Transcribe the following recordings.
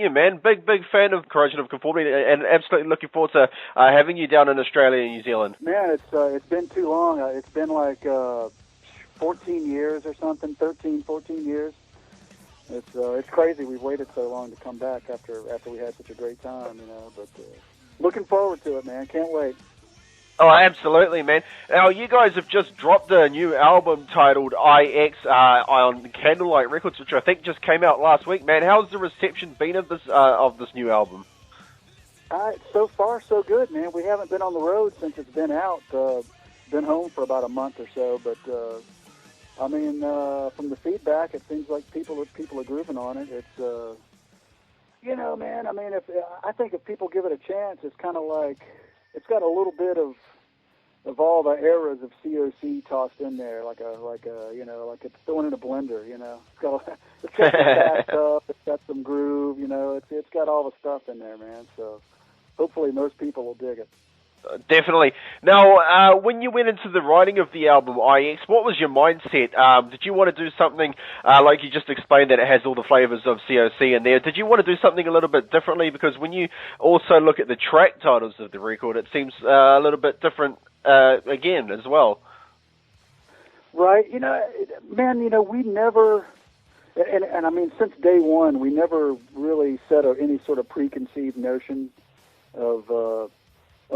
you, man. Big fan of Corrosion of Conformity, and absolutely looking forward to having you down in Australia and New Zealand. Man, it's been too long. It's been like 14 years or something, 13, 14 years. It's crazy we've waited so long to come back after we had such a great time, you know. But looking forward to it, man. Can't wait. Oh, absolutely, man. Now, you guys have just dropped a new album titled IX on Candlelight Records, which I think just came out last week, man. How's the reception been of this new album? So far, so good, man. We haven't been on the road since it's been out. Been home for about a month or so, but I mean, from the feedback, it seems like people are grooving on it. It's you know, man. I mean, I think if people give it a chance, it's kind of like it's got a little bit of all the eras of C.O.C. tossed in there, like a you know, like it's thrown in a blender, you know. It's got some fast stuff, it's got some groove, you know. It's got all the stuff in there, man. So hopefully most people will dig it. Definitely. Now, when you went into the writing of the album IX, what was your mindset? Did you want to do something like you just explained that it has all the flavors of C.O.C. in there? Did you want to do something a little bit differently? Because when you also look at the track titles of the record, it seems a little bit different again as well. Right. You know, man, you know, we never, and I mean, since day one, we never really set any sort of preconceived notion of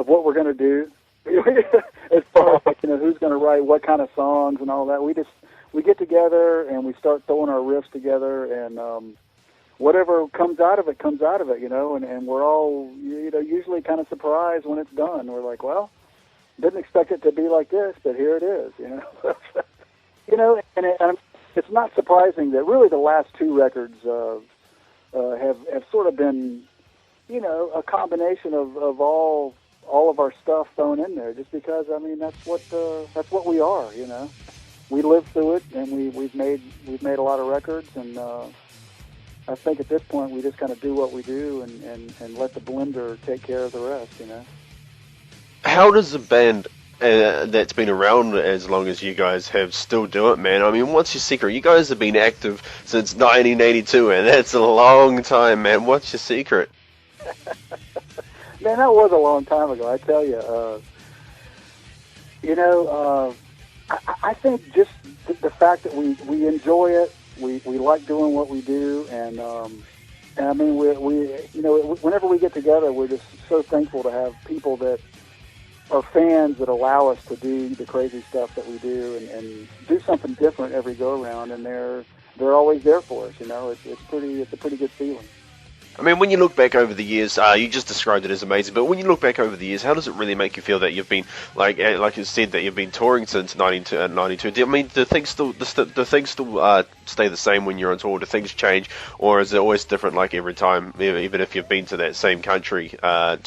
what we're going to do, as far as, you know, who's going to write what kind of songs and all that. We get together and we start throwing our riffs together, and whatever comes out of it, you know, and we're all, you know, usually kind of surprised when it's done. We're like, well, didn't expect it to be like this, but here it is, you know. You know, and it's not surprising that really the last two records have sort of been, you know, a combination of all of our stuff thrown in there, just because, I mean, that's what we are, you know. We live through it, and we've made a lot of records, and I think at this point we just kind of do what we do and let the blender take care of the rest, you know. How does a band that's been around as long as you guys have still do it, man? I mean, what's your secret? You guys have been active since 1982, and that's a long time, man. What's your secret? Man, that was a long time ago, I tell you. You know, I think just the fact that we enjoy it, we like doing what we do, and I mean, we you know, whenever we get together, we're just so thankful to have people that are fans that allow us to do the crazy stuff that we do and do something different every go around, and they're always there for us. You know, it's a pretty good feeling. I mean, when you look back over the years, you just described it as amazing, but when you look back over the years, how does it really make you feel that you've been, like you said, that you've been touring since 92? I mean, do things still stay the same when you're on tour? Do things change, or is it always different, like every time, even if you've been to that same country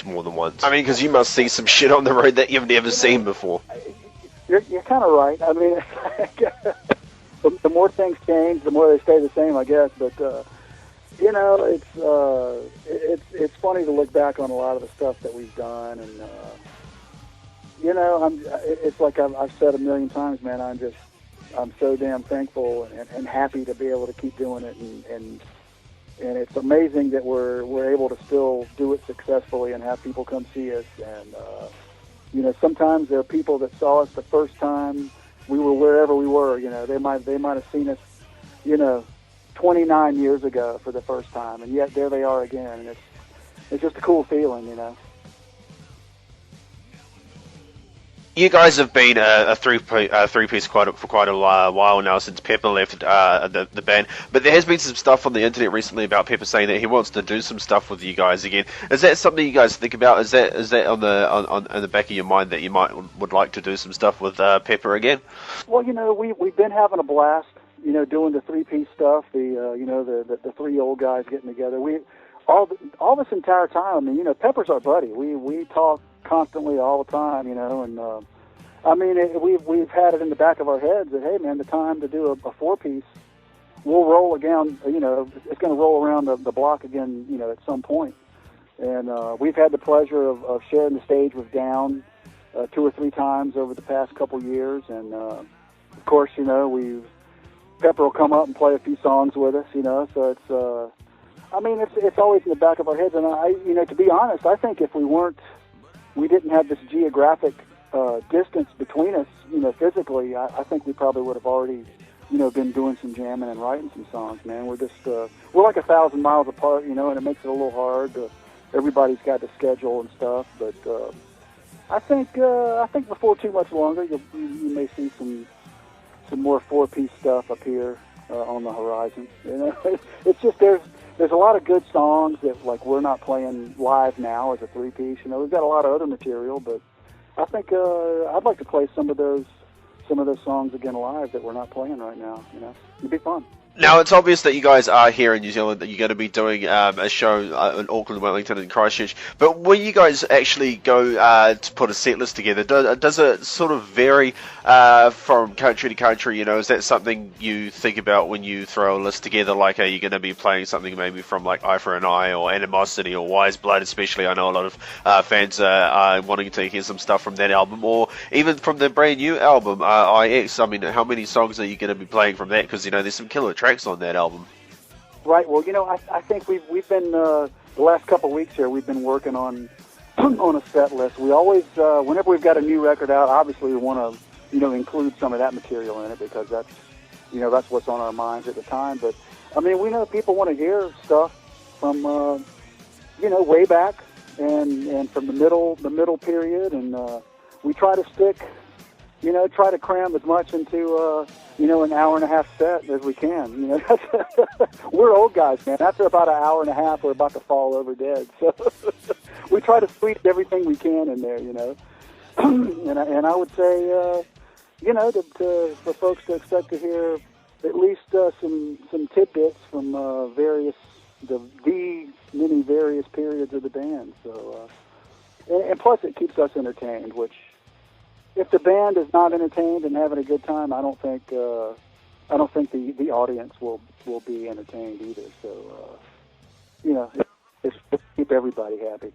more than once? I mean, because you must see some shit on the road that you've never seen before. You're kind of right. I mean, the more things change, the more they stay the same, I guess, but... You know, it's funny to look back on a lot of the stuff that we've done, and you know, it's like I've said a million times, man. I'm so damn thankful and happy to be able to keep doing it, and it's amazing that we're able to still do it successfully and have people come see us. And you know, sometimes there are people that saw us the first time we were wherever we were. You know, they might have seen us, you know, 29 years ago for the first time, and yet there they are again, and it's just a cool feeling, you know. You guys have been a three-piece for quite a while now, since Pepper left the band, but there has been some stuff on the internet recently about Pepper saying that he wants to do some stuff with you guys again. Is that something you guys think about? Is that on the back of your mind that you would like to do some stuff with Pepper again? Well, you know, we've been having a blast. You know, doing the three-piece stuff, you know, the three old guys getting together. All this entire time, I mean, you know, Pepper's our buddy. We talk constantly all the time, you know, and I mean, we've had it in the back of our heads that, hey, man, the time to do a four-piece, we'll roll again, you know, it's going to roll around the block again, you know, at some point. And we've had the pleasure of sharing the stage with Down 2 or 3 times over the past couple years, and of course, you know, Pepper will come up and play a few songs with us, you know, so it's, I mean, it's always in the back of our heads, and to be honest, I think if we didn't have this geographic distance between us, physically, I think we probably would have already, been doing some jamming and writing some songs, man. We're just, we're like 1,000 miles apart, and it makes it a little hard. Everybody's got the schedule and stuff, but I think before too much longer, you may see some more 4-piece stuff up here on the horizon. It's just there's a lot of good songs that we're not playing live now as a 3-piece. We've got a lot of other material, but I think I'd like to play some of those songs again live that we're not playing right now. It'd be fun. Now, it's obvious that you guys are here in New Zealand, that you're going to be doing a show in Auckland, Wellington, and Christchurch. But when you guys actually go to put a set list together, does it sort of vary from country to country? Is that something you think about when you throw a list together? Like, are you going to be playing something maybe from Eye for an Eye or Animosity or Wise Blood, especially? I know a lot of fans are wanting to hear some stuff from that album, or even from the brand new album, IX. I mean, how many songs are you going to be playing from that? Because, there's some killer tracks on that album. Right. Well, I think we've been the last couple of weeks here. We've been working on a set list. We always, whenever we've got a new record out, obviously we want to, include some of that material in it because that's what's on our minds at the time. But I mean, we know people want to hear stuff from, way back and from the middle period, and we try to try to cram as much into, an hour and a half set as we can. We're old guys, man. After about an hour and a half, we're about to fall over dead. So we try to squeeze everything we can in there, And I would say, for folks to expect to hear at least some tidbits from the many various periods of the band. So, and plus it keeps us entertained, which, if the band is not entertained and having a good time, I don't think the audience will be entertained either. So, it's keep everybody happy.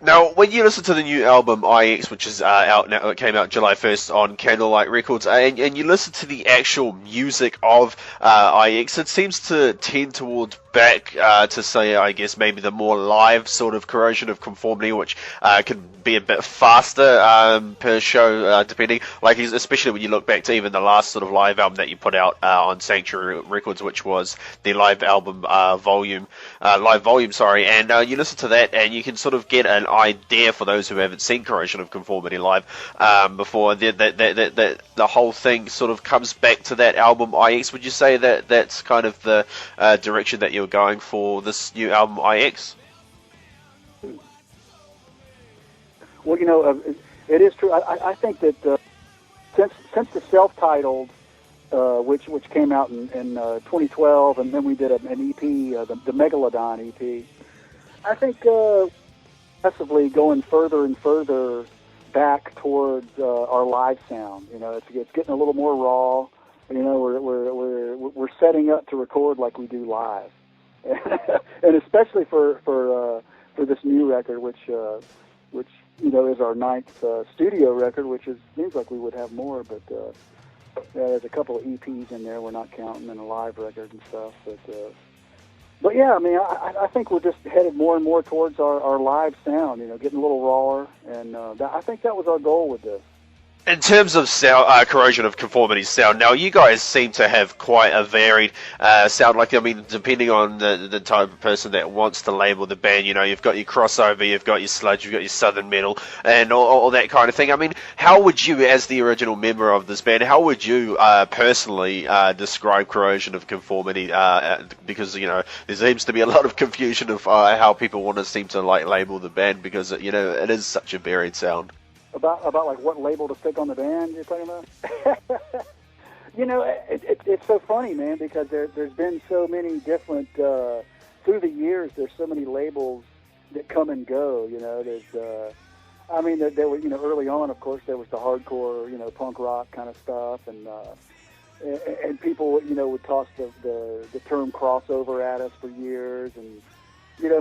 Now, when you listen to the new album IX, which is out now, it came out July 1st on Candlelight Records, and you listen to the actual music of IX, it seems to tend towards back to say, I guess, maybe the more live sort of Corrosion of Conformity, which can be a bit faster per show, depending. Especially when you look back to even the last sort of live album that you put out on Sanctuary Records, which was the live album live volume, and you listen to that, and you can sort of get an idea for those who haven't seen Corrosion of Conformity live before. The whole thing sort of comes back to that album IX. Would you say that that's kind of the direction that you're going for this new album IX? Well, it is true. I think that since the self-titled, which came out in 2012, and then we did an EP, the Megalodon EP, I think progressively going further and further back towards our live sound. It's getting a little more raw. We're setting up to record like we do live, and especially for this new record, which is our 9th studio record, which seems like we would have more, but there's a couple of EPs in there we're not counting, and a live record and stuff. But yeah, I mean, I think we're just headed more and more towards our live sound, getting a little rawer, and I think that was our goal with this. In terms of sound, Corrosion of Conformity sound, now you guys seem to have quite a varied sound. Depending on the type of person that wants to label the band, you've got your crossover, you've got your sludge, you've got your southern metal, and all that kind of thing. I mean, how would you, as the original member of this band, how would you personally describe Corrosion of Conformity? Because there seems to be a lot of confusion of how people want to seem to label the band, because it is such a varied sound. About what label to stick on the band you're talking about? It's so funny, man, because there's been so many different through the years. There's so many labels that come and go. There's there were early on, of course, there was the hardcore punk rock kind of stuff, and people would toss the term crossover at us for years, and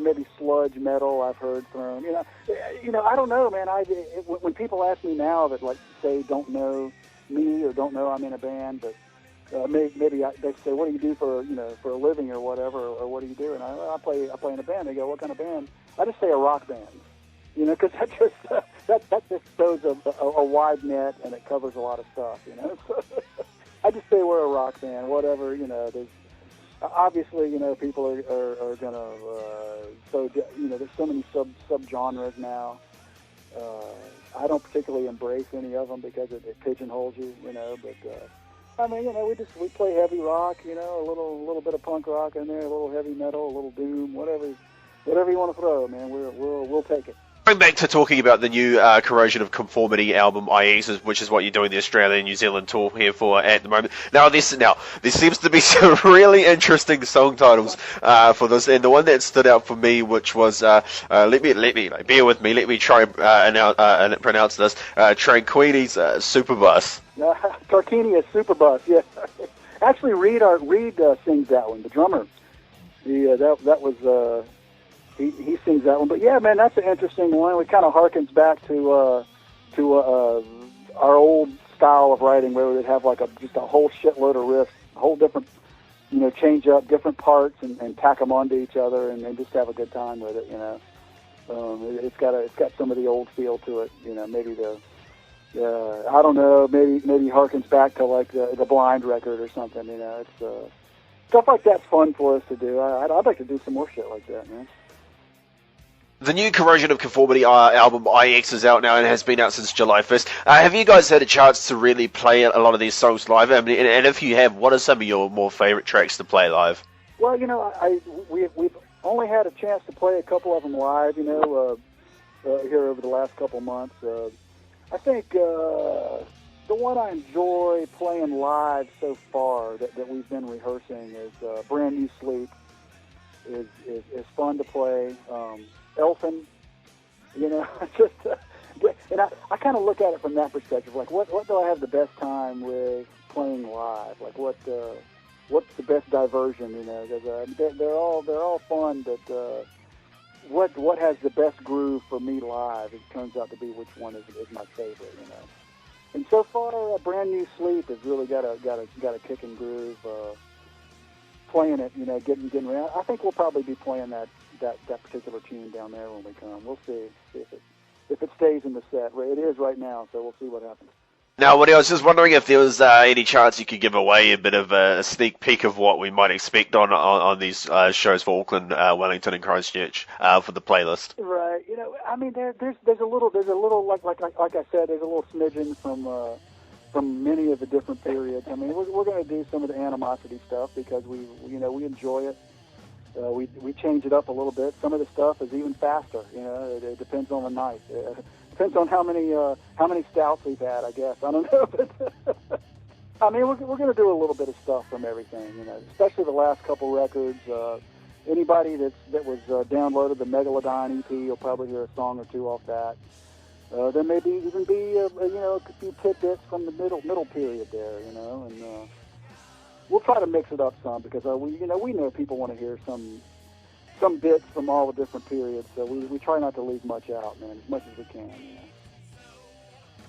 maybe sludge metal I've heard from. I don't know, man. When people ask me now that, say, don't know me or don't know I'm in a band, but maybe they say, what do you do for for a living or whatever, or what do you do? And I play in a band. They go, what kind of band? I just say a rock band, because that just throws a wide net and it covers a lot of stuff, So I just say we're a rock band, whatever, There's obviously, people are gonna there's so many subgenres now. I don't particularly embrace any of them because it pigeonholes you, but. I mean, we play heavy rock, a little bit of punk rock in there, a little heavy metal, a little doom, whatever you want to throw, man. We'll take it. Going back to talking about the new Corrosion of Conformity album, IX, which is what you're doing the Australia and New Zealand tour here for at the moment. Now, there seems to be some really interesting song titles for this, and the one that stood out for me, which was let me bear with me, let me try and pronounce this, Tarquinius Superbus. Tarquinius Superbus, yeah. Actually, Reed sings that one, the drummer. That was. He sings that one, but yeah, man, that's an interesting one. It kind of harkens back to our old style of writing, where we'd have like just a whole shitload of riffs, a whole different, change up different parts and tack them onto each other, and just have a good time with it. It's got some of the old feel to it. Maybe I don't know, maybe harkens back to like the Blind record or something. It's stuff like that's fun for us to do. I'd like to do some more shit like that, man. The new Corrosion of Conformity album, IX, is out now and has been out since July 1st. Have you guys had a chance to really play a lot of these songs live? I mean, and if you have, what are some of your more favourite tracks to play live? Well, we've only had a chance to play a couple of them live, here over the last couple months. I think the one I enjoy playing live so far that we've been rehearsing is Brand New Sleep. Is fun to play. Elfin, just and I kind of look at it from that perspective. Like, what do I have the best time with playing live? Like, what's the best diversion? Because they're all fun, but what has the best groove for me live? It turns out to be which one is my favorite. And so far, Brand New Sleep has really got a kick and groove. Playing it, getting around. I think we'll probably be playing that particular tune down there when we come. We'll see if it stays in the set. It is right now, so we'll see what happens. Now, Woody, I was just wondering if there was any chance you could give away a bit of a sneak peek of what we might expect on these shows for Auckland, Wellington, and Christchurch for the playlist. Right. I mean, there's a little like I said, there's a little smidgen from many of the different periods. I mean, we're going to do some of the Animosity stuff because we enjoy it. We change it up a little bit. Some of the stuff is even faster. It depends on the night. Depends on how many stouts we've had, I guess. I don't know, but I mean, we're going to do a little bit of stuff from everything. Especially the last couple records. Anybody that was downloaded the Megalodon EP, you'll probably hear a song or two off that. There may even be a few tidbits from the middle period there, and we'll try to mix it up some because we know people want to hear some bits from all the different periods, so we try not to leave much out, man, as much as we can.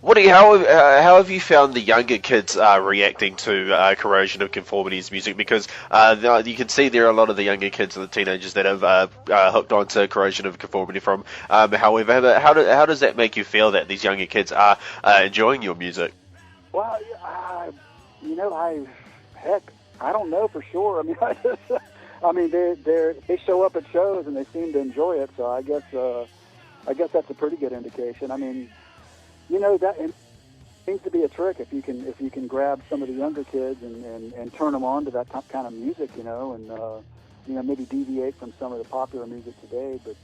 Woody, how have you found the younger kids reacting to Corrosion of Conformity's music? Because you can see there are a lot of the younger kids and the teenagers that have hooked onto Corrosion of Conformity from. However, how does that make you feel that these younger kids are enjoying your music? Well, I don't know for sure. I mean, they show up at shows and they seem to enjoy it, so I guess that's a pretty good indication. I mean, that it seems to be a trick if you can grab some of the younger kids and turn them on to that kind of music, and maybe deviate from some of the popular music today. But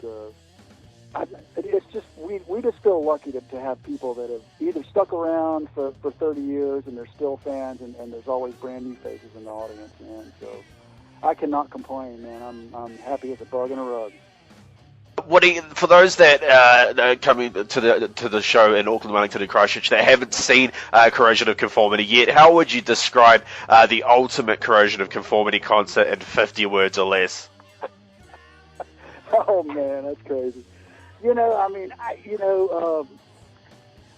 it's just we just feel lucky to have people that have either stuck around for 30 years and they're still fans, and there's always brand new faces in the audience, man. So I cannot complain, man. I'm happy as a bug in a rug. Woody, for those that are coming to the show in Auckland, Wellington, and Christchurch that haven't seen Corrosion of Conformity yet, how would you describe the ultimate Corrosion of Conformity concert in 50 words or less? Oh man, that's crazy.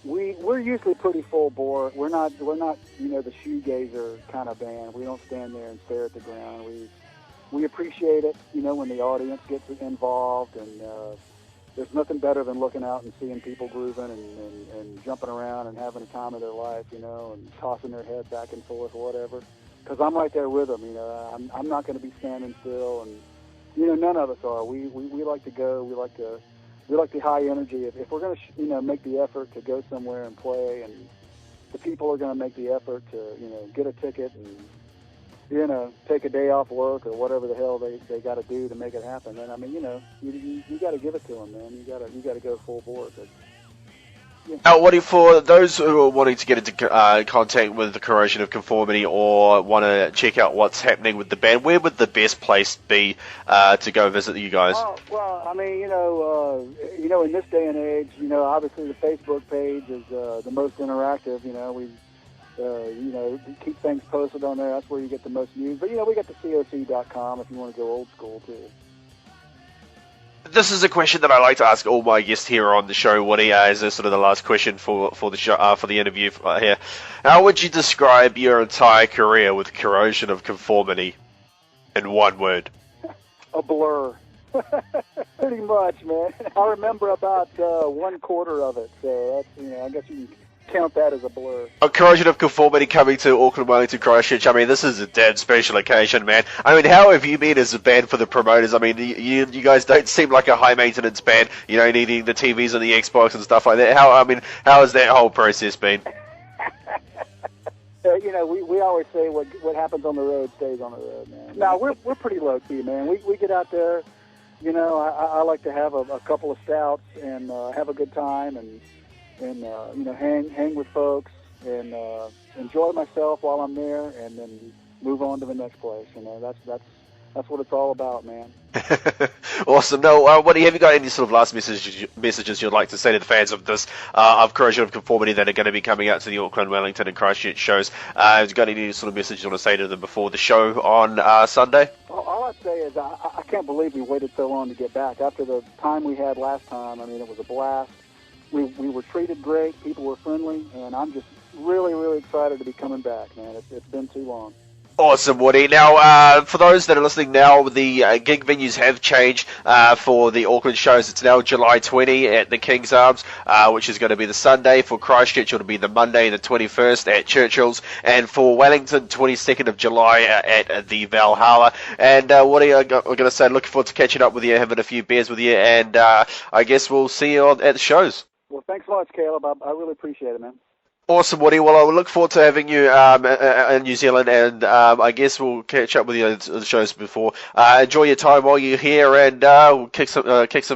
we're usually pretty full bore. We're not the shoegazer kind of band. We don't stand there and stare at the ground. We appreciate it, when the audience gets involved, and there's nothing better than looking out and seeing people grooving and jumping around and having a time of their life, and tossing their head back and forth or whatever. Because I'm right there with them, I'm not going to be standing still, and none of us are. We like to go. We like the high energy. If we're going to make the effort to go somewhere and play, and the people are going to make the effort to get a ticket and take a day off work or whatever the hell they got to do to make it happen, then you got to give it to them, man. You got to go full board. But, Now, what for those who are wanting to get into contact with the Corrosion of Conformity or want to check out what's happening with the band, where would the best place be to go visit you guys? Well, in this day and age, obviously the Facebook page is the most interactive. We keep things posted on there. That's where you get the most news. But we got the C.O.C.com if you want to go old school too. This is a question that I like to ask all my guests here on the show, Woody, is this sort of the last question for the show, for the interview here. How would you describe your entire career with Corrosion of Conformity in one word? A blur. Pretty much, man. I remember about 1/4 of it, so that's, I guess you can count that as a blur. A Corrosion of Conformity coming to Auckland, Wellington, Christchurch. I mean, this is a damn special occasion, man. I mean, how have you been as a band for the promoters? I mean, you guys don't seem like a high maintenance band, needing the TVs and the Xbox and stuff like that. How has that whole process been? We always say what happens on the road stays on the road, man. No, we're pretty low key, man. We get out there. I like to have a couple of stouts and have a good time and hang with folks and enjoy myself while I'm there, and then move on to the next place. That's what it's all about, man. Awesome. No, Woody, have you got any sort of last messages you'd like to say to the fans of this of Corrosion of Conformity that are going to be coming out to the Auckland, Wellington, and Christchurch shows? Have you got any sort of message you want to say to them before the show on Sunday? All I'd say is I can't believe we waited so long to get back. After the time we had last time, I mean, it was a blast. We were treated great. People were friendly, and I'm just really, really excited to be coming back, man. It's been too long. Awesome, Woody. Now, for those that are listening now, the gig venues have changed for the Auckland shows. It's now July 20 at the King's Arms, which is going to be the Sunday. For Christchurch, it'll be the Monday, the 21st at Churchills. And for Wellington, 22nd of July at the Valhalla. And Woody, I'm going to say, looking forward to catching up with you, having a few beers with you, and I guess we'll see you at the shows. Well, thanks so much, Caleb. I really appreciate it, man. Awesome, Woody. Well, I will look forward to having you in New Zealand, and I guess we'll catch up with you at the shows before. Enjoy your time while you're here, and we'll kick some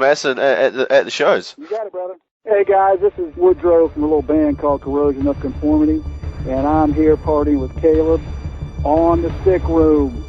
ass at the shows. You got it, brother. Hey, guys, this is Woodrow from a little band called Corrosion of Conformity, and I'm here partying with Caleb on the Sick Room.